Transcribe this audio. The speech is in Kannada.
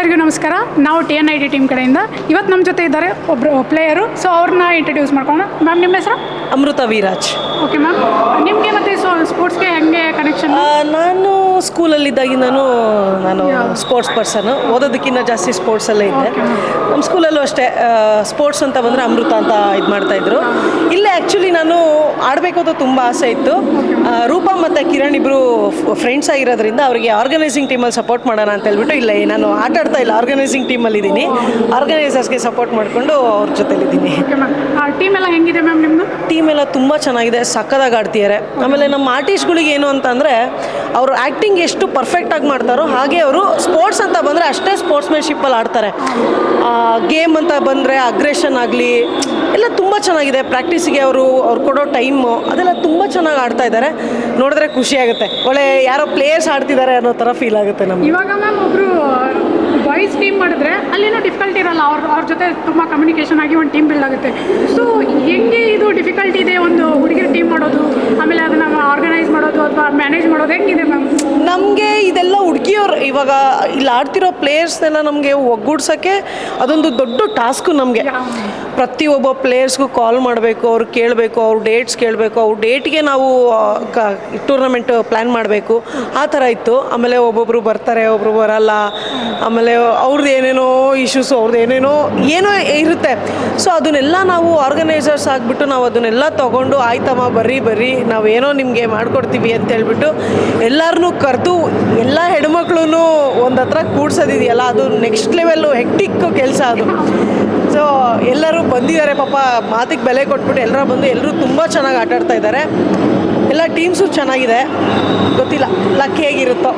ಎಲ್ಲರಿಗೂ ನಮಸ್ಕಾರ. ನಾವು TNIT ಟೀಮ್ ಕಡೆಯಿಂದ ಇವತ್ತು ನಮ್ಮ ಜೊತೆ ಇದ್ದಾರೆ ಒಬ್ಬರು ಪ್ಲೇಯರು. ಸೊ ಅವ್ರನ್ನ ಇಂಟ್ರಡ್ಯೂಸ್ ಮಾಡ್ಕೊಂಡು. ಮ್ಯಾಮ್, ನಿಮ್ಮ ಹೆಸರು? ಅಮೃತ ವಿರಾಜ್. ಓಕೆ ಮ್ಯಾಮ್, ನಿಮಗೆ ಮತ್ತು ಸ್ಪೋರ್ಟ್ಸ್ಗೆ ಹೆಂಗೆ ಕನೆಕ್ಷನ್? ನಾನು ಸ್ಕೂಲಲ್ಲಿದ್ದಾಗಿಂದನೂ ನಾನು ಸ್ಪೋರ್ಟ್ಸ್ ಪರ್ಸನ್. ಓದೋದಕ್ಕಿಂತ ಜಾಸ್ತಿ ಸ್ಪೋರ್ಟ್ಸಲ್ಲೇ ಇದ್ದೆ. ನಮ್ಮ ಸ್ಕೂಲಲ್ಲೂ ಅಷ್ಟೇ ಸ್ಪೋರ್ಟ್ಸ್ ಅಂತ ಬಂದರೆ ಅಮೃತ ಅಂತ ಇದು ಮಾಡ್ತಾಯಿದ್ರು. ಇಲ್ಲೇ ಆ್ಯಕ್ಚುಲಿ ನಾನು ಆಡಬೇಕು ಅಂತ ತುಂಬ ಆಸೆ ಇತ್ತು. ರೂಪಾ ಮತ್ತು ಕಿರಣ್ ಇಬ್ಬರು ಫ್ರೆಂಡ್ಸ್ ಆಗಿರೋದ್ರಿಂದ ಅವರಿಗೆ ಆರ್ಗನೈಸಿಂಗ್ ಟೀಮಲ್ಲಿ ಸಪೋರ್ಟ್ ಮಾಡೋಣ ಅಂತ ಹೇಳ್ಬಿಟ್ಟು ಇಲ್ಲ, ನಾನು ಆಟ ಆಡ್ತಾ ಇಲ್ಲ, ಆರ್ಗನೈಸಿಂಗ್ ಟೀಮಲ್ಲಿದ್ದೀನಿ. ಆರ್ಗನೈಸರ್ಸ್ಗೆ ಸಪೋರ್ಟ್ ಮಾಡಿಕೊಂಡು ಅವ್ರ ಜೊತೆಲಿದ್ದೀನಿ. ಟೀಮ್ ಎಲ್ಲ ಹೆಂಗಿದೆ ಮ್ಯಾಮ್ ನಿಮ್ಮದು? ಟೀಮ್ ಎಲ್ಲ ತುಂಬ ಚೆನ್ನಾಗಿದೆ, ಸಕ್ಕದಾಗಿ ಆಡ್ತಿದ್ದಾರೆ. ಆಮೇಲೆ ನಮ್ಮ ಆರ್ಟಿಸ್ಟ್ಗಳಿಗೆ ಏನು ಅಂತಂದರೆ ಅವರು ಆ್ಯಕ್ಟಿಂಗ್ ಎಷ್ಟು ಪರ್ಫೆಕ್ಟಾಗಿ ಮಾಡ್ತಾರೋ ಹಾಗೆ ಅವರು ಸ್ಪೋರ್ಟ್ಸ್ ಅಂತ ಬಂದರೆ ಅಷ್ಟೇ ಸ್ಪೋರ್ಟ್ಸ್ಮ್ಯಾನ್ಶಿಪ್ಪಲ್ಲಿ ಆಡ್ತಾರೆ. ಗೇಮ್ ಅಂತ ಬಂದರೆ ಅಗ್ರೆಷನ್ ಆಗಲಿ ಎಲ್ಲ ತುಂಬ ಚೆನ್ನಾಗಿದೆ. ಪ್ರಾಕ್ಟೀಸಿಗೆ ಅವ್ರು ಕೊಡೋ ಟೈಮು ಅದೆಲ್ಲ ತುಂಬ ಚೆನ್ನಾಗಿ ಆಡ್ತಾ ಇದ್ದಾರೆ. ನೋಡಿದ್ರೆ ಖುಷಿಯಾಗುತ್ತೆ, ಒಳ್ಳೆ ಯಾರೋ ಪ್ಲೇಯರ್ಸ್ ಆಡ್ತಿದ್ದಾರೆ ಅನ್ನೋ ಥರ ಫೀಲ್ ಆಗುತ್ತೆ ನಮಗೆ. ಇವಾಗ ಮ್ಯಾಮ್ ಒಬ್ಬರು ಬಾಯ್ಸ್ ಟೀಮ್ ಮಾಡಿದ್ರೆ ಅಲ್ಲೇನೋ ಡಿಫಿಕಲ್ಟಿ ಇರಲ್ಲ, ಅವ್ರ ಜೊತೆ ತುಂಬ ಕಮ್ಯುನಿಕೇಷನ್ ಆಗಿ ಒಂದು ಟೀಮ್ ಬಿಲ್ಡ್ ಆಗುತ್ತೆ. ಸೊ ಹೆಂಗೆ ಇದು ಡಿಫಿಕಲ್ಟಿ ಇದೆ ಒಂದು ಹುಡುಗಿರ ಟೀಮ್ ಮಾಡೋದು, ಆಮೇಲೆ ಅದನ್ನು ಆರ್ಗನೈಸ್ ಮಾಡೋದು ಅಥವಾ ಮ್ಯಾನೇಜ್ ಮಾಡೋದು ಹೆಂಗಿದೆ ಮ್ಯಾಮ್? ನಮಗೆ ಇದೆಲ್ಲ ಹುಡುಗಿಯವ್ರು ಇವಾಗ ಇಲ್ಲಿ ಆಡ್ತಿರೋ ಪ್ಲೇಯರ್ಸ್ನೆಲ್ಲ ನಮಗೆ ಒಗ್ಗೂಡ್ಸೋಕ್ಕೆ ಅದೊಂದು ದೊಡ್ಡ ಟಾಸ್ಕು ನಮಗೆ. ಪ್ರತಿಯೊಬ್ಬ ಪ್ಲೇಯರ್ಸ್ಗೂ ಕಾಲ್ ಮಾಡಬೇಕು, ಅವ್ರು ಕೇಳಬೇಕು, ಅವ್ರ ಡೇಟ್ಸ್ ಕೇಳಬೇಕು, ಅವ್ರ ಡೇಟ್ಗೆ ನಾವು ಟೂರ್ನಮೆಂಟ್ ಪ್ಲ್ಯಾನ್ ಮಾಡಬೇಕು, ಆ ಥರ ಇತ್ತು. ಆಮೇಲೆ ಒಬ್ಬೊಬ್ಬರು ಬರ್ತಾರೆ, ಒಬ್ಬರು ಬರಲ್ಲ, ಆಮೇಲೆ ಅವ್ರದ್ದು ಏನೇನೋ ಇಶ್ಯೂಸು, ಅವ್ರದ್ದು ಏನೋ ಇರುತ್ತೆ. ಸೊ ಅದನ್ನೆಲ್ಲ ನಾವು ಆರ್ಗನೈಸರ್ಸ್ ಆಗಿಬಿಟ್ಟು ನಾವು ಅದನ್ನೆಲ್ಲ ತೊಗೊಂಡು ಆಯ್ತಮ್ಮ ಬರ್ರಿ ನಾವೇನೋ ನಿಮಗೆ ಮಾಡಿಕೊಡ್ತೀವಿ ಅಂತ ಹೇಳ್ಬಿಟ್ಟು ಎಲ್ಲರನ್ನೂ ಕರೆದು ಎಲ್ಲ ಹೆಣ್ಮಕ್ಳು ಒಂದು ಹತ್ರ ಕೂಡ್ಸೋದಿದೆಯಲ್ಲ, ಅದು ನೆಕ್ಸ್ಟ್ ಲೆವೆಲ್ಲು ಹೆಕ್ಟಿಕ್ಕು ಕೆಲಸ ಅದು. ಸೊ ಎಲ್ಲರೂ ಬಂದಿದ್ದಾರೆ ಪಾಪ, ಮಾತಿಗೆ ಬೆಲೆ ಕೊಟ್ಬಿಟ್ಟು ಎಲ್ಲರೂ ತುಂಬ ಚೆನ್ನಾಗಿ ಆಟಾಡ್ತಾ ಇದ್ದಾರೆ. ಎಲ್ಲ ಟೀಮ್ಸು ಚೆನ್ನಾಗಿದೆ, ಗೊತ್ತಿಲ್ಲ ಲಕ್ ಹೇಗಿರುತ್ತೋ.